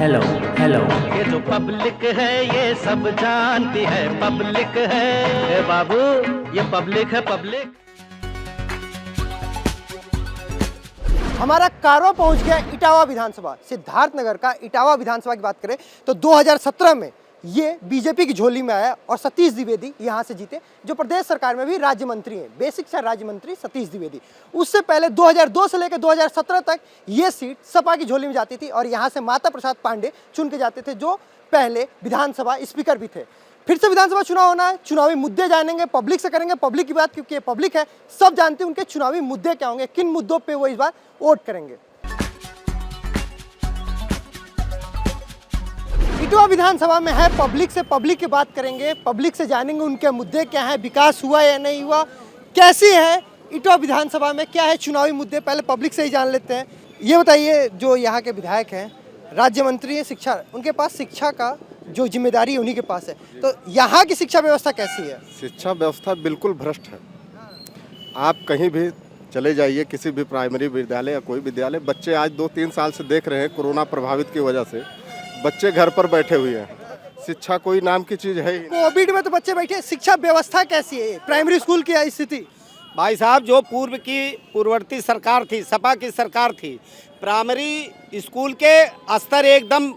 Hello hello. ये जो public है ये सब जानती है, पब्लिक है ए बाबू, ये पब्लिक है पब्लिक। हमारा कारवा पहुंच गया इटावा विधानसभा। सिद्धार्थनगर का इटावा विधानसभा की बात करें तो 2017 में ये बीजेपी की झोली में आया और सतीश द्विवेदी यहां से जीते, जो प्रदेश सरकार में भी राज्य मंत्री हैं, बेसिक शिक्षा राज्य मंत्री सतीश द्विवेदी। उससे पहले 2002 से लेकर 2017 तक ये सीट सपा की झोली में जाती थी और यहां से माता प्रसाद पांडे चुन के जाते थे, जो पहले विधानसभा स्पीकर भी थे। फिर से विधानसभा चुनाव होना है, चुनावी मुद्दे जानेंगे, पब्लिक से करेंगे पब्लिक की बात, क्योंकि ये पब्लिक है, सब जानते हैं उनके चुनावी मुद्दे क्या होंगे, किन मुद्दों पे वो इस बार वोट करेंगे। इटावा विधानसभा में है, पब्लिक से पब्लिक की बात करेंगे, पब्लिक से जानेंगे उनके मुद्दे क्या हैं, विकास हुआ या नहीं हुआ, कैसी है इटावा विधानसभा में, क्या है चुनावी मुद्दे, पहले पब्लिक से ही जान लेते हैं। ये बताइए, जो यहाँ के विधायक हैं, राज्य मंत्री है शिक्षा, उनके पास शिक्षा का जो जिम्मेदारी उन्हीं के पास है, तो यहाँ की शिक्षा व्यवस्था कैसी है? शिक्षा व्यवस्था बिल्कुल भ्रष्ट है। आप कहीं भी चले जाइए, किसी भी प्राइमरी विद्यालय या कोई विद्यालय, बच्चे आज 2-3 साल से देख रहे हैं, कोरोना प्रभावित की वजह से बच्चे घर पर बैठे हुए हैं। शिक्षा कोई नाम की चीज़ है ही नहीं। कोविड में तो बच्चे बैठे, शिक्षा व्यवस्था कैसी है प्राइमरी स्कूल की स्थिति? भाई साहब, जो पूर्व की पूर्ववर्ती सरकार थी, सपा की सरकार थी, प्राइमरी स्कूल के स्तर एकदम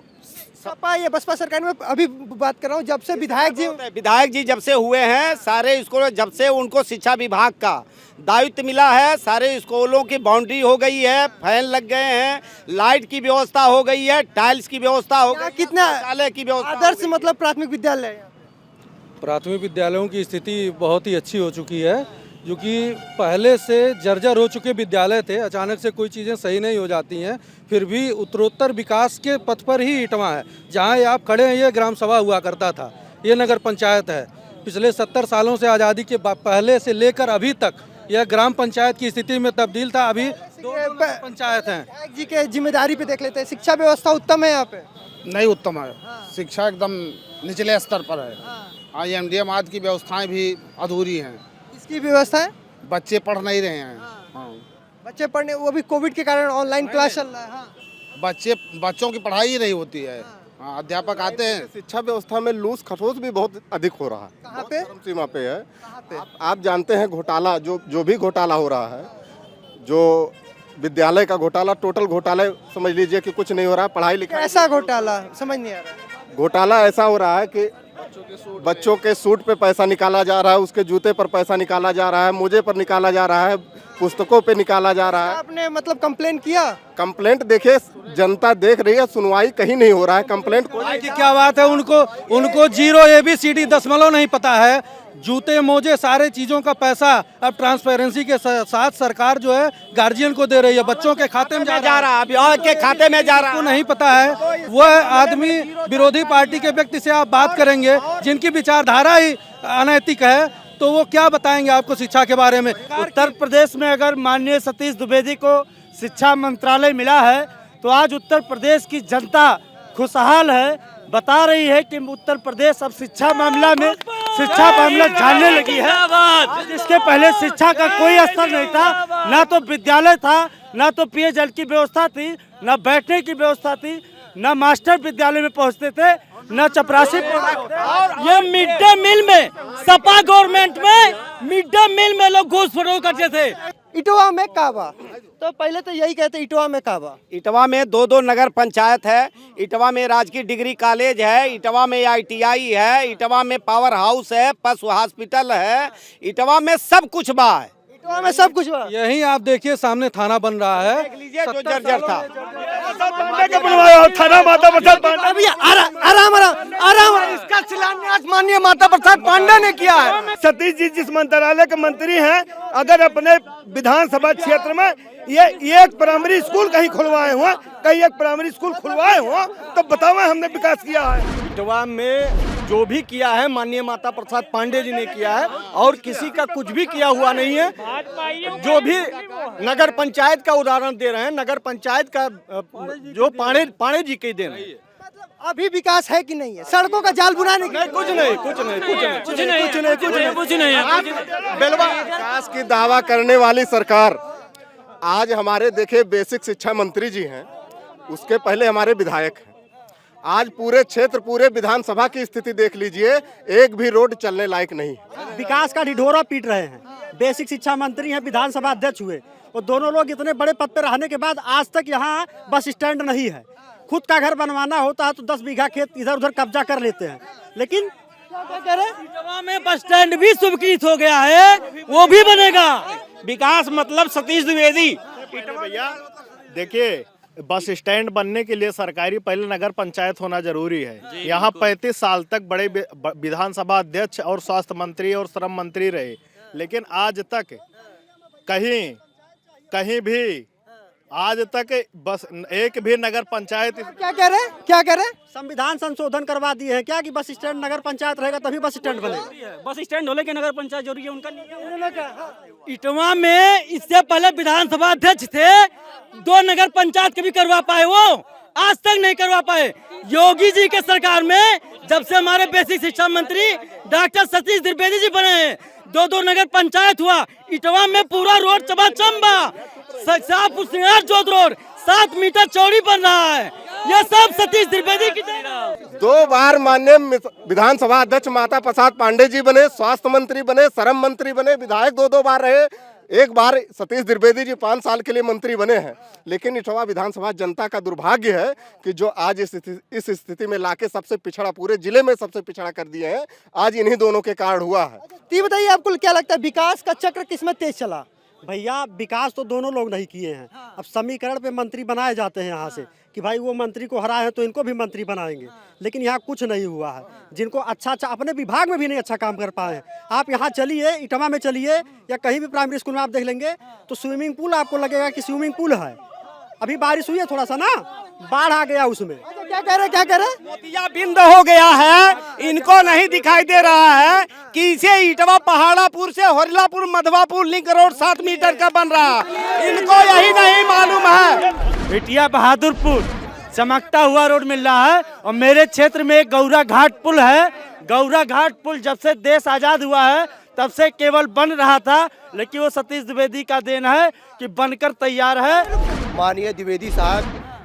सपा ये बसपा सरकार में अभी बात कर रहा हूँ, जब से विधायक जी जब से हुए हैं, सारे स्कूलों, जब से उनको शिक्षा विभाग का दायित्व मिला है, सारे स्कूलों की बाउंड्री हो गई है, फैन लग गए हैं, लाइट की व्यवस्था हो गई है, टाइल्स की व्यवस्था हो गई, कितना शौचालय की व्यवस्था, आदर्श मतलब प्राथमिक विद्यालय। प्राथमिक विद्यालयों की स्थिति बहुत ही अच्छी हो चुकी है, जो कि पहले से जर्जर हो चुके विद्यालय थे, अचानक से कोई चीज़ें सही नहीं हो जाती हैं, फिर भी उत्तरोत्तर विकास के पथ पर ही इटवा है। जहाँ आप खड़े हैं, ये ग्राम सभा हुआ करता था, ये नगर पंचायत है। पिछले 70 सालों से आज़ादी के पहले से लेकर अभी तक यह ग्राम पंचायत की स्थिति में तब्दील था। अभी 2 पंचायत हैं। जी के जिम्मेदारी पे देख लेते हैं, शिक्षा व्यवस्था उत्तम है यहाँ पे? नहीं उत्तम है, शिक्षा एकदम निचले स्तर पर है। IMDM आदि की व्यवस्थाएं भी अधूरी हैं। इसकी व्यवस्था है, बच्चे पढ़ नहीं रहे हैं। बच्चे पढ़ने, वो भी कोविड के कारण ऑनलाइन क्लास चल रहा है। बच्चों की पढ़ाई ही नहीं होती है। अध्यापक आते हैं। शिक्षा व्यवस्था में लूज खसोस भी बहुत अधिक हो रहा है। कहाँ पे? चरम सीमा पे है। आप जानते हैं घोटाला, जो भी घोटाला हो रहा है, जो विद्यालय का घोटाला, टोटल घोटाला समझ लीजिए कि कुछ नहीं हो रहा है। पढ़ाई लिखाई ऐसा घोटाला समझ नहीं आ रहा। घोटाला ऐसा हो रहा है कि बच्चों के सूट पे पैसा निकाला जा रहा है, उसके जूते पर पैसा निकाला जा रहा है, मोजे पर निकाला जा रहा है, पुस्तकों पे निकाला जा रहा है। आपने मतलब कंप्लेंट किया? कंप्लेंट देखिए, जनता देख रही है, सुनवाई कहीं नहीं हो रहा है। कंप्लेंट की क्या बात है, उनको 0 ABCD दशमलव नहीं पता है। जूते मोजे सारे चीज़ों का पैसा अब ट्रांसपेरेंसी के साथ सरकार जो है गार्जियन को दे रही है, बच्चों के खाते में जा रहा है, और के खाते में जा रहा है। को नहीं पता है। वह आदमी विरोधी पार्टी के व्यक्ति से आप बात करेंगे जिनकी विचारधारा ही अनैतिक है, तो वो क्या बताएंगे आपको शिक्षा के बारे में? उत्तर प्रदेश में अगर माननीय सतीश द्विवेदी को शिक्षा मंत्रालय मिला है तो आज उत्तर प्रदेश की जनता खुशहाल है, बता रही है कि उत्तर प्रदेश अब शिक्षा मामला जानने लगी है। इसके पहले शिक्षा का कोई स्तर नहीं था, ना तो विद्यालय था, ना तो पेयजल की व्यवस्था थी, ना बैठने की व्यवस्था थी, ना मास्टर विद्यालय में पहुंचते थे, न चपरासी। ये मिड डे मील में, सपा गवर्नमेंट में मिड डे मील में लोग घूस फरोख्त करते थे। इटावा में काबा, तो पहले तो यही कहते इटावा में काबा। इटावा में 2 नगर पंचायत है, इटावा में राजकीय डिग्री कॉलेज है, इटावा में ITI है, इटावा में पावर हाउस है, पशु हॉस्पिटल है, इटावा में सब कुछ बा है। इटावा में सब कुछ बा। यही आप देखिए, सामने थाना बन रहा है, जो जर्जर था। थाना माता प्रसाद पांडे, आराम, इसका शिलान्यास माननीय माता प्रसाद पांडे ने किया है। सतीश जी जिस मंत्रालय के मंत्री हैं, अगर अपने विधानसभा क्षेत्र में ये एक प्राइमरी स्कूल कहीं खुलवाए हुआ, कहीं एक प्राइमरी स्कूल खुलवाए हुआ, तो बताओ हमने विकास किया है। इटावा में जो भी किया है माननीय माता प्रसाद पांडे जी ने किया है, और किसी का कुछ भी किया हुआ नहीं है। जो भी नगर पंचायत का उदाहरण दे रहे हैं, नगर पंचायत का जो पांडे जी के दे रहे हैं। अभी विकास है कि नहीं है? सड़कों का जाल बुनाने की कुछ नहीं। विकास की दावा करने वाली सरकार आज हमारे देखे बेसिक शिक्षा मंत्री जी हैं, उसके पहले हमारे विधायक हैं। आज पूरे क्षेत्र, पूरे विधानसभा की स्थिति देख लीजिए, एक भी रोड चलने लायक नहीं। विकास का ढिढोरा पीट रहे हैं। बेसिक शिक्षा मंत्री हैं, विधानसभा अध्यक्ष हुए, और दोनों लोग इतने बड़े पद पर रहने के बाद आज तक यहाँ बस स्टैंड नहीं है। खुद का घर बनवाना होता है तो 10 बीघा खेत इधर उधर कब्जा कर लेते हैं, लेकिन क्या कह रहे हैं, में बस स्टैंड भी स्वीकृत हो गया है, वो भी बनेगा। विकास मतलब सतीश द्विवेदी। भैया देखिए, बस स्टैंड बनने के लिए सरकारी पहले नगर पंचायत होना जरूरी है। यहाँ 35 साल तक बड़े विधानसभा अध्यक्ष और स्वास्थ्य मंत्री और श्रम मंत्री रहे, लेकिन आज तक कहीं भी आज तक बस एक भी नगर पंचायत। क्या कह रहे हैं, क्या कह रहे हैं? संविधान संशोधन करवा दिए हैं क्या कि बस स्टैंड नगर पंचायत रहेगा तभी बस स्टैंड बनेगा। बस स्टैंड होने के नगर पंचायत जरूरी है उनका। इटवा में इससे पहले विधानसभा अध्यक्ष थे, 2 नगर पंचायत कभी करवा पाए, वो आज तक नहीं करवा पाए। योगी जी के सरकार में जब से हमारे बेसिक शिक्षा मंत्री डॉक्टर सतीश द्विवेदी जी बने हैं, 2 नगर पंचायत हुआ। इटवा में पूरा रोड चमाचम्बा, शाहपुर सिंगार जोत रोड 7 मीटर चौड़ी बन रहा है। यह सब सतीश द्विवेदी की। 2 बार माननीय विधानसभा अध्यक्ष माता प्रसाद पांडे जी बने, स्वास्थ्य मंत्री बने, श्रम मंत्री बने, विधायक 2 बार रहे, एक बार सतीश द्विवेदी जी 5 साल के लिए मंत्री बने हैं। लेकिन इटवा विधानसभा जनता का दुर्भाग्य है कि जो आज इस स्थिति में लाके सबसे पिछड़ा, पूरे जिले में सबसे पिछड़ा कर दिए हैं, आज इन्हीं दोनों के कारण हुआ है। तो बताइए, आपको क्या लगता है विकास का चक्र किसमें तेज चला? भैया विकास तो दोनों लोग नहीं किए हैं। अब समीकरण पे मंत्री बनाए जाते हैं यहाँ से कि भाई वो मंत्री को हराए हैं तो इनको भी मंत्री बनाएंगे, लेकिन यहाँ कुछ नहीं हुआ है। जिनको अच्छा अपने विभाग में भी नहीं अच्छा काम कर पाए हैं। आप यहाँ चलिए, इटवा में चलिए या कहीं भी प्राइमरी स्कूल में आप देख लेंगे तो स्विमिंग पूल आपको लगेगा कि स्विमिंग पूल है। अभी बारिश हुई है थोड़ा सा ना, बाढ़ आ गया उसमें। क्या कह रहे हैं? मोतिया बिंद हो गया है, इनको नहीं दिखाई दे रहा है कि इसे इटवा पहाड़ापुर से होरिलापुर मधवापुर लिंक रोड 7 मीटर का बन रहा, इनको यही नहीं मालूम है। बेटिया बहादुरपुर चमकता हुआ रोड मिल रहा है, और मेरे क्षेत्र में एक गौरा घाट पुल है। गौरा घाट पुल जब से देश आजाद हुआ है तब से केवल बन रहा था, लेकिन वो सतीश द्विवेदी का देन है कि बनकर तैयार है। माननीय द्विवेदी साहब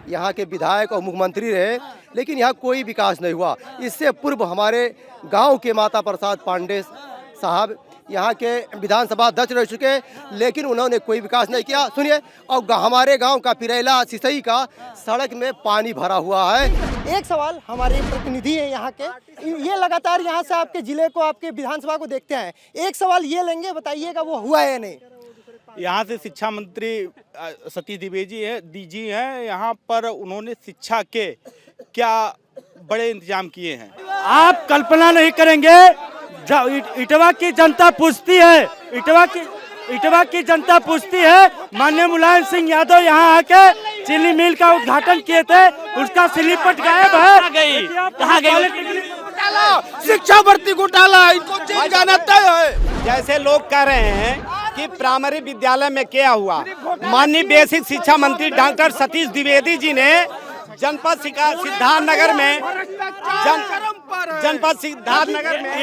यहाँ के विधायक और मुख्यमंत्री रहे, लेकिन यहाँ कोई विकास नहीं हुआ। इससे पूर्व हमारे गांव के माता प्रसाद पांडे साहब यहाँ के विधानसभा अध्यक्ष रह चुके, लेकिन उन्होंने कोई विकास नहीं किया। सुनिए, और हमारे गांव का पिरेला सिसई का सड़क में पानी भरा हुआ है। एक सवाल हमारे प्रतिनिधि हैं यहाँ के, ये लगातार यहाँ से आपके जिले को, आपके विधानसभा को देखते हैं। एक सवाल ये लेंगे, बताइएगा वो हुआ है या नहीं? यहाँ से शिक्षा मंत्री सतीश द्विवेदी जी हैं। यहाँ पर उन्होंने शिक्षा के क्या बड़े इंतजाम किए हैं, आप कल्पना नहीं करेंगे। इटवा की जनता पूछती है, इटवा की जनता पूछती है। माननीय मुलायम सिंह यादव यहाँ आके चीनी मिल का उद्घाटन किए थे, उसका स्लिपट गायब है। कहाँ गई? शिक्षा भर्ती घोटाला, इनको जेल जाना तय है। जैसे लोग कह रहे हैं कि प्राइमरी विद्यालय में क्या हुआ, माननीय बेसिक शिक्षा मंत्री डॉक्टर सतीश द्विवेदी जी ने जनपद सिद्धार्थनगर में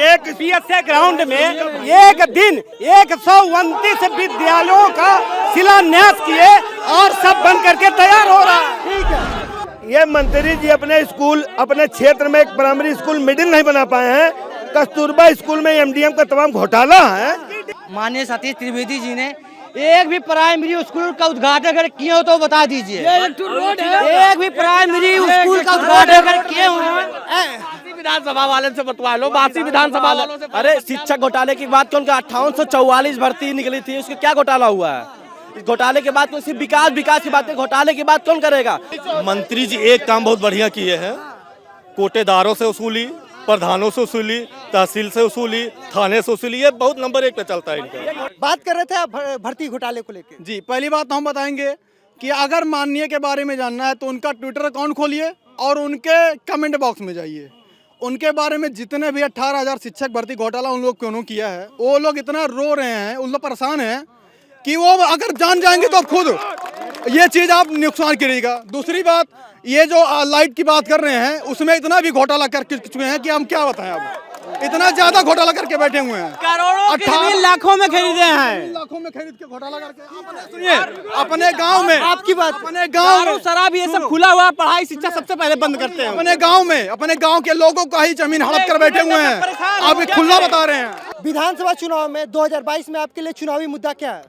एक PSA ग्राउंड में एक दिन 129 विद्यालयों का शिलान्यास किए और सब बन करके तैयार हो रहा है। ठीक है, ये मंत्री जी अपने स्कूल, अपने क्षेत्र में एक प्राइमरी स्कूल मिडिल नहीं बना पाए हैं। कस्तूरबा स्कूल में MDM का तमाम घोटाला है। माननीय सतीश द्विवेदी जी ने एक भी प्राइमरी स्कूल का उद्घाटन अगर किए हो तो बता दीजिए। एक भी प्राइमरी स्कूल का उद्घाटन अगर किए हो, विधानसभा वाले से बतवा लो, बासी विधानसभा वालों से। अरे शिक्षक घोटाले की बात कौन, 5844 भर्ती निकली थी, उसके क्या घोटाला हुआ है? इस घोटाले के बाद तो सिर्फ विकास की बात है, घोटाले की बात कौन करेगा? मंत्री जी एक काम बहुत बढ़िया किए हैं, कोटेदारों से वसूली, प्रधानों से वसूली, तहसील से वसूली, थाने से वसूली, ये बहुत नंबर 1 पे चलता है इनका। बात कर रहे थे आप भर्ती घोटाले को लेकर। जी, पहली बात हम बताएंगे कि अगर माननीय के बारे में जानना है तो उनका ट्विटर अकाउंट खोलिए और उनके कमेंट बॉक्स में जाइए। उनके बारे में जितने भी 18,000 शिक्षक भर्ती घोटाला उन लोग क्यों किया है, वो लोग इतना रो रहे हैं, उन लोग परेशान हैं कि वो अगर जान जाएंगे तो खुद ये चीज़ आप नुकसान करेगा। दूसरी बात, ये जो लाइट की बात कर रहे हैं उसमें इतना भी घोटाला कर चुके हैं कि हम क्या बताएं। अब इतना ज्यादा घोटाला करके बैठे हुए हैं। करोड़ों की जमीन लाखों में खरीदे हैं। लाखों में खरीद के घोटाला करके सुनिए, अपने गांव में आपकी बात, अपने गांव में शराब ये सब खुला हुआ, पढ़ाई शिक्षा सबसे पहले बंद करते हैं। अपने गांव के लोगों का ही जमीन हड़प कर बैठे हुए हैं। आप ये खुला बता रहे हैं। विधानसभा चुनाव में 2022 में आपके लिए चुनावी मुद्दा क्या है?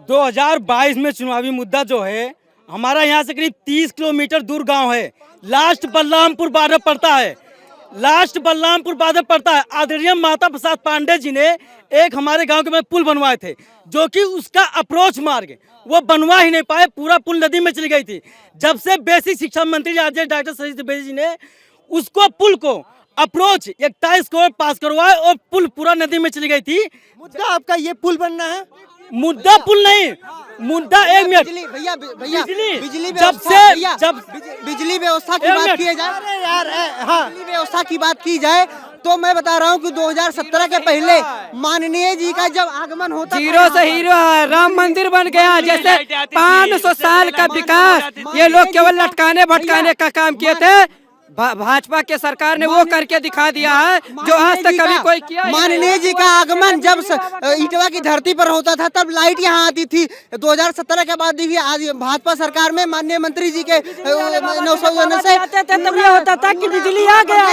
2022 में चुनावी मुद्दा जो है, हमारा यहाँ से करीब 30 किलोमीटर दूर गांव है, लास्ट बलरामपुर बॉर्डर पड़ता है, लास्ट बलरामपुर बॉर्डर पड़ता है। आदरणीय माता प्रसाद पांडे जी ने एक हमारे गांव के में पुल बनवाए थे, जो कि उसका अप्रोच मार्ग वो बनवा ही नहीं पाए, पूरा पुल नदी में चली गई थी। जब से बेसिक शिक्षा मंत्री आज डॉक्टर सतीश द्विवेदी जी ने उसको पुल को अप्रोच 21 करोड़ पास करवाए और पुल पूरा नदी में चली गई थी। मुद्दा आपका ये पुल बनना है? मुद्दा पुल नहीं, मुद्दा एक मिनट भैया बिजली जब से जब बिजली व्यवस्था की बात की जाए, अरे यार हाँ, बिजली व्यवस्था की बात की जाए तो मैं बता रहा हूँ कि 2017 के पहले माननीय जी का जब आगमन होता, जीरो से हीरो है, राम मंदिर बन गया। जैसे 500 साल का विकास ये लोग केवल लटकाने भटकाने का काम किए थे, भाजपा के सरकार ने वो करके दिखा दिया है जो आज तक कभी कोई किया। माननीय जी का आगमन जब इटवा की धरती पर होता था तब लाइट यहाँ आती थी। 2017 के बाद देखिए आज भाजपा सरकार में माननीय मंत्री जी के 900 से तब ये होता था कि बिजली आ गया।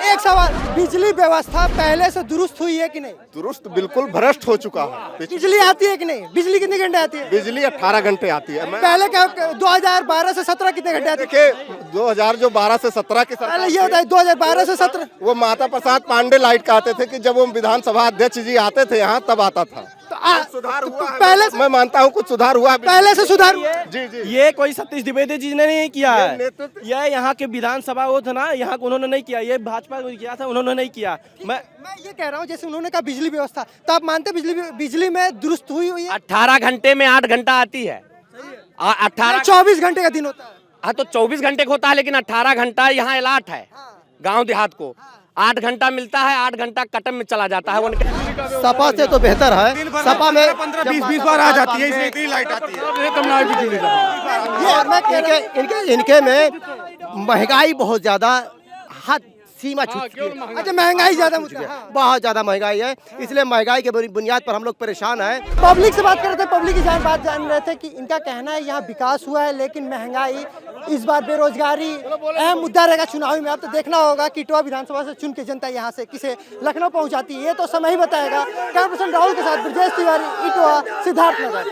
एक सवाल, बिजली व्यवस्था पहले से दुरुस्त हुई है कि नहीं? दुरुस्त बिल्कुल भ्रष्ट हो चुका है। बिजली आती है कि नहीं? बिजली कितने घंटे आती है? बिजली 18 घंटे आती है। पहले क्या 2012 से 17 कितने घंटे आती है? देखिए 2012 से 17 की सरकार, ये होता है 2012 से 17 वो माता प्रसाद पांडे लाइट कहते थे कि जब वो विधानसभा अध्यक्ष जी आते थे यहाँ तब आता था। सुधार हुआ है, पहले मैं मानता हूँ कुछ सुधार हुआ है। पहले से सुधार हुआ है। जी जी, ये कोई सतीश द्विवेदी जी ने नहीं किया है। नेतृत्व ये यहाँ के विधानसभा वो था ना, यहाँ उन्होंने नहीं किया, ये भाजपा ने किया था, उन्होंने नहीं किया। मैं ये कह रहा हूँ जैसे उन्होंने कहा बिजली व्यवस्था, तो आप मानते बिजली में दुरुस्त हुई है? 18 घंटे में 8 घंटा आती है। 18 24 घंटे का दिन होता है। हाँ तो 24 घंटे का होता है, लेकिन 18 घंटा यहाँ अलाट है गांव देहात को। 8 घंटा मिलता है, 8 घंटा कटम में चला जाता है। सपा से तो बेहतर है। सपा में 15-20 बार आ जाती है, इसलिए इतनी लाइट आती है। इनके में महंगाई बहुत ज्यादा हद सीमा छू चुकी है। अच्छा, महंगाई ज्यादा बहुत ज्यादा महंगाई है, इसलिए महंगाई के बुनियाद पर हम लोग परेशान हैं। पब्लिक से बात कर रहे थे, पब्लिक की बात जान रहे थे कि इनका कहना है यहाँ विकास हुआ है लेकिन महंगाई, इस बार बेरोजगारी अहम मुद्दा रहेगा चुनावी में। अब तो देखना होगा कि इटवा विधानसभा से चुन के जनता यहाँ से किसे लखनऊ पहुँचाती है, ये तो समय ही बताएगा। कैमरा पर्सन राहुल के साथ ब्रजेश तिवारी, इटवा, सिद्धार्थनगर।